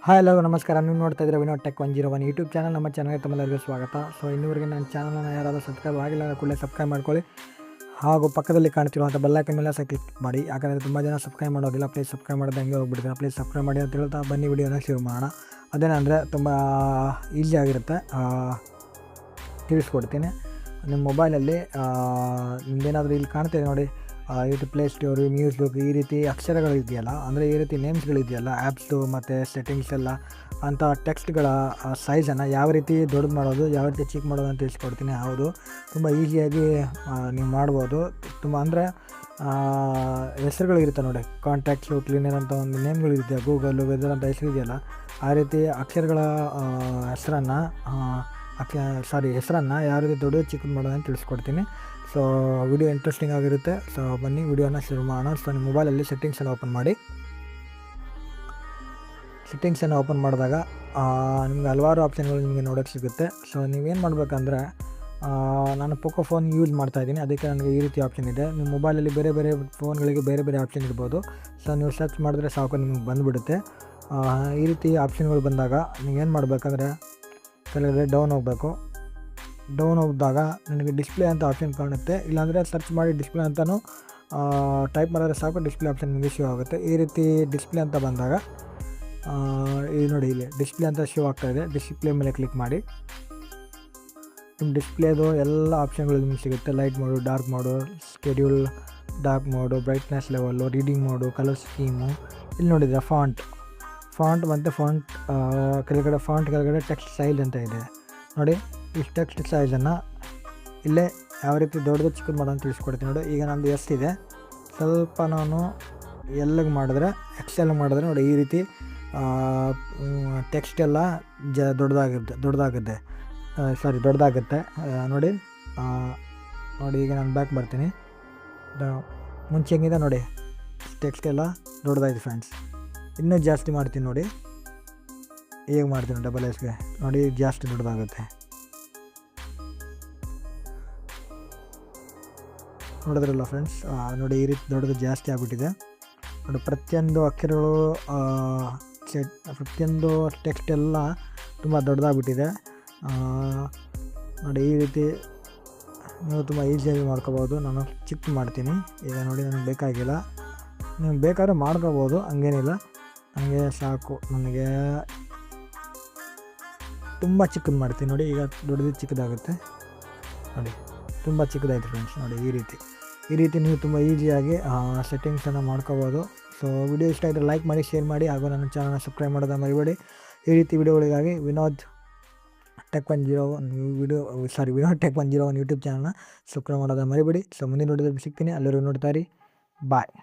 Hi ಎಲ್ಲರಿಗೂ ನಮಸ್ಕಾರ. ನೀವು ನೋಡ್ತಾ ಇದ್ದೀರಾ ವಿನೋದ್ ಟೆಕ್ 101 ಯೂಟ್ಯೂಬ್ ಚಾನಲ್. ನಮ್ಮ ಚಾನಲ್ಗೆ ತಮ್ಮೆಲ್ಲರಿಗೂ ಸ್ವಾಗತ. ಸೊ ಇನ್ನೂವರೆಗೆ ನನ್ನ ಚಾನಲನ್ನು ಯಾರಾದರೂ ಸಬ್ಸ್ಕ್ರೈಬ್ ಆಗಿಲ್ಲ ಕೂಡಲೇ ಸಬ್ಸ್ಕ್ರೈಬ್ ಮಾಡ್ಕೊಳ್ಳಿ, ಹಾಗೂ ಪಕ್ಕದಲ್ಲಿ ಕಾಣ್ತಿರುವಂಥ ಬೆಲ್ಲೈಕನ್ ಮೇಲೆ ಕ್ಲಿಕ್ ಮಾಡಿ. ಯಾಕಂದರೆ ತುಂಬ ಜನ ಸಬ್ಸ್ಕ್ರೈಬ್ ಮಾಡೋದಿಲ್ಲ. ಪ್ಲೀಸ್ ಸಬ್ಸ್ಕ್ರೈಬ್ ಮಾಡೋದು ಹಂಗೆ ಹೋಗ್ಬಿಡ್ತೀನಿ. ಪ್ಲೀಸ್ ಸಬ್ಸ್ಕ್ರೈಬ್ ಮಾಡಿ ಅಂತ ಹೇಳ್ತಾ ಬನ್ನಿ ವಿಡಿಯೋನ ಶುರು ಮಾಡೋಣ. ಅದೇನಂದರೆ ತುಂಬ ಈಸಿ ಆಗಿರುತ್ತೆ, ತಿಳಿಸ್ಕೊಡ್ತೀನಿ. ನಿಮ್ಮ ಮೊಬೈಲಲ್ಲಿ ನಿಮ್ದೇನಾದರೂ ಇಲ್ಲಿ ಕಾಣ್ತಿದೆ ನೋಡಿ, ಯೂಟ್ಯೂಬ್ ಪ್ಲೇ ಸ್ಟೋರು, ಮ್ಯೂಸಿಕ್, ಈ ರೀತಿ ಅಕ್ಷರಗಳಿದೆಯಲ್ಲ, ಅಂದರೆ ಈ ರೀತಿ ನೇಮ್ಸ್ಗಳಿದೆಯಲ್ಲ, ಆ್ಯಪ್ಸು ಮತ್ತು ಸೆಟ್ಟಿಂಗ್ಸ್ ಎಲ್ಲ ಅಂಥ ಟೆಕ್ಸ್ಟ್ಗಳ ಸೈಜನ್ನು ಯಾವ ರೀತಿ ದೊಡ್ಡದು ಮಾಡೋದು, ಯಾವ ರೀತಿ ಚಿಕ್ಕ ಮಾಡೋದು ಅಂತ ತಿಳಿಸ್ಕೊಡ್ತೀನಿ. ಹೌದು, ತುಂಬ ಈಸಿಯಾಗಿ ನೀವು ಮಾಡ್ಬೋದು. ತುಂಬ ಅಂದರೆ ಹೆಸರುಗಳಿರುತ್ತೆ ನೋಡಿ, ಕಾಂಟ್ಯಾಕ್ಟ್ಸು, ಕ್ಲೀನರ್ ಅಂತ ಒಂದು ನೇಮ್ಗಳಿರುತ್ತೆ, ಗೂಗಲ್ಲು, ವೆದರ್ ಅಂತ ಹೆಸರಿದೆಯಲ್ಲ, ಆ ರೀತಿ ಅಕ್ಷರಗಳ ಹೆಸರನ್ನು ಯಾವ ರೀತಿ ದೊಡ್ಡದು ಚಿಕ್ಕದು ಮಾಡೋದು ಅಂತ ತಿಳಿಸ್ಕೊಡ್ತೀನಿ. ಸೊ ವಿಡಿಯೋ ಇಂಟ್ರೆಸ್ಟಿಂಗ್ ಆಗಿರುತ್ತೆ. ಸೊ ಬನ್ನಿ ವಿಡಿಯೋನ ಶುರು ಮಾಡೋಣ. ಸೊ ನಿಮ್ಮ ಮೊಬೈಲಲ್ಲಿ ಸೆಟ್ಟಿಂಗ್ಸನ್ನು ಓಪನ್ ಮಾಡಿ. ಸೆಟ್ಟಿಂಗ್ಸನ್ನು ಓಪನ್ ಮಾಡಿದಾಗ ನಿಮ್ಗೆ ಹಲವಾರು ಆಪ್ಷನ್ಗಳು ನಿಮಗೆ ನೋಡೋಕ್ಕೆ ಸಿಗುತ್ತೆ. ಸೊ ನೀವೇನು ಮಾಡಬೇಕಂದ್ರೆ, ನಾನು ಪೋಕೋ ಫೋನ್ ಯೂಸ್ ಮಾಡ್ತಾಯಿದ್ದೀನಿ, ಅದಕ್ಕೆ ನನಗೆ ಈ ರೀತಿ ಆಪ್ಷನ್ ಇದೆ. ನಿಮ್ಮ ಮೊಬೈಲಲ್ಲಿ ಬೇರೆ ಬೇರೆ ಫೋನ್ಗಳಿಗೆ ಬೇರೆ ಬೇರೆ ಆಪ್ಷನ್ ಇರ್ಬೋದು. ಸೊ ನೀವು ಸರ್ಚ್ ಮಾಡಿದ್ರೆ ಸಾಕು, ನಿಮಗೆ ಬಂದುಬಿಡುತ್ತೆ. ಈ ರೀತಿ ಆಪ್ಷನ್ಗಳು ಬಂದಾಗ ನೀವೇನು ಮಾಡಬೇಕಂದ್ರೆ, ಕೆಳಗಡೆ ಡೌನ್ ಹೋಗಬೇಕು. ಡೌನ್ ಹೋದಾಗ ನನಗೆ ಡಿಸ್ಪ್ಲೇ ಅಂತ ಆಪ್ಷನ್ ಕಾಣುತ್ತೆ. ಇಲ್ಲಾಂದರೆ ಸರ್ಚ್ ಮಾಡಿ ಡಿಸ್ಪ್ಲೇ ಅಂತಲೂ ಟೈಪ್ ಮಾಡಿದ್ರೆ ಸಾಕು, ಡಿಸ್ಪ್ಲೇ ಆಪ್ಷನ್ ನಿಮಗೆ ಶೋ ಆಗುತ್ತೆ. ಈ ರೀತಿ ಡಿಸ್ಪ್ಲೇ ಅಂತ ಬಂದಾಗ ಇದು ನೋಡಿ, ಇಲ್ಲಿ ಡಿಸ್ಪ್ಲೇ ಅಂತ ಶೋ ಆಗ್ತಾಯಿದೆ. ಡಿಸ್ಪ್ಲೇ ಮೇಲೆ ಕ್ಲಿಕ್ ಮಾಡಿ. ನಿಮ್ಮ ಡಿಸ್ಪ್ಲೇದು ಎಲ್ಲ ಆಪ್ಷನ್ಗಳು ನಿಮಗೆ ಸಿಗುತ್ತೆ. Light mode, dark mode, schedule, dark mode, brightness level, reading mode, colour scheme. ಇಲ್ಲಿ ನೋಡಿದರೆ ಫಾಂಟ್ ಮತ್ತು ಫಾಂಟ್ ಕೆಳಗಡೆ ಟೆಕ್ಸ್ಟ್ ಸೈಜ್ ಅಂತ ಇದೆ ನೋಡಿ. ಈ ಟೆಕ್ಸ್ಟ್ ಸೈಜನ್ನು ಇಲ್ಲೇ ಯಾವ ರೀತಿ ದೊಡ್ಡದು ಚಿಕ್ಕದು ಮಾಡೋದು ಅಂತ ತಿಳಿಸ್ಕೊಡ್ತೀನಿ ನೋಡಿ. ಈಗ ನಂದು ಎಷ್ಟಿದೆ, ಸ್ವಲ್ಪ ನಾನು ಎಲ್ಲಿಗೆ ಮಾಡಿದ್ರೆ, ಎಕ್ಸೆಲ್ ಮಾಡಿದ್ರೆ ನೋಡಿ, ಈ ರೀತಿ ಟೆಕ್ಸ್ಟ್ ಎಲ್ಲ ದೊಡ್ಡದಾಗುತ್ತೆ ನೋಡಿ. ಈಗ ನಾನು ಬ್ಯಾಕ್ ಬರ್ತೀನಿ. ಮುಂಚೆ ಹೆಂಗಿದೆ ನೋಡಿ, ಟೆಕ್ಸ್ಟ್ ಎಲ್ಲ ದೊಡ್ಡದಾಗಿದೆ ಫ್ರೆಂಡ್ಸ್. ಇನ್ನೂ ಜಾಸ್ತಿ ಮಾಡ್ತೀನಿ ನೋಡಿ, ಹೇಗೆ ಮಾಡ್ತೀನಿ ಡಬಲ್ ಎಸ್ಗೆ ನೋಡಿ, ಜಾಸ್ತಿ ದೊಡ್ಡದಾಗುತ್ತೆ. ನೋಡಿದ್ರಲ್ಲ ಫ್ರೆಂಡ್ಸ್, ನೋಡಿ ಈ ರೀತಿ ದೊಡ್ಡದು ಜಾಸ್ತಿ ಆಗಿಬಿಟ್ಟಿದೆ ನೋಡಿ. ಪ್ರತಿಯೊಂದು ಅಕ್ಷರಗಳು, ಪ್ರತಿಯೊಂದು ಟೆಕ್ಸ್ಟ್ ಎಲ್ಲ ತುಂಬ ದೊಡ್ಡದಾಗ್ಬಿಟ್ಟಿದೆ ನೋಡಿ. ಈ ರೀತಿ ನೀವು ತುಂಬ ಈಸಿಯಾಗಿ ಮಾಡ್ಕೋಬೋದು. ನಾನು ಚಿಕ್ಕ ಮಾಡ್ತೀನಿ ಈಗ ನೋಡಿ, ನನಗೆ ಬೇಕಾಗಿಲ್ಲ. ನೀವು ಬೇಕಾದ್ರೆ ಮಾಡ್ಕೋಬೋದು, ಹಂಗೇನಿಲ್ಲ. ನನಗೆ ಸಾಕು, ನನಗೆ ತುಂಬ ಚಿಕ್ಕದು ಮಾಡ್ತೀನಿ ನೋಡಿ. ಈಗ ದೊಡ್ಡದು ಚಿಕ್ಕದಾಗುತ್ತೆ ನೋಡಿ, ತುಂಬ ಚಿಕ್ಕದಾಯ್ತು ಫ್ರೆಂಡ್ಸ್ ನೋಡಿ. ಈ ರೀತಿ ನೀವು ತುಂಬ ಈಸಿಯಾಗಿ ಸೆಟ್ಟಿಂಗ್ಸನ್ನು ಮಾಡ್ಕೋಬೋದು. ಸೊ ವಿಡಿಯೋ ಇಷ್ಟ ಆಗಿದ್ರೆ ಲೈಕ್ ಮಾಡಿ, ಶೇರ್ ಮಾಡಿ, ಹಾಗೂ ನನ್ನ ಚಾನಲ್ನ ಸಬ್ಸ್ಕ್ರೈಬ್ ಮಾಡೋದನ್ನು ಮರಿಬೇಡಿ. ಈ ರೀತಿ ವಿಡಿಯೋಗಳಿಗಾಗಿ ವಿನೋದ್ ಟೆಕ್ 101 ಯೂಟ್ಯೂಬ್ ಚಾನಲ್ನ ಸಬ್ಸ್ಕ್ರೈಬ್ ಮಾಡೋದನ್ನು ಮರಿಬೇಡಿ. ಸೊ ಮುಂದಿನ ವಿಡಿಯೋದಲ್ಲಿ ಸಿಗ್ತೀನಿ. ಎಲ್ಲರಿಗೂ ನೋಡ್ತಾ ಇರಿ. ಬಾಯ್.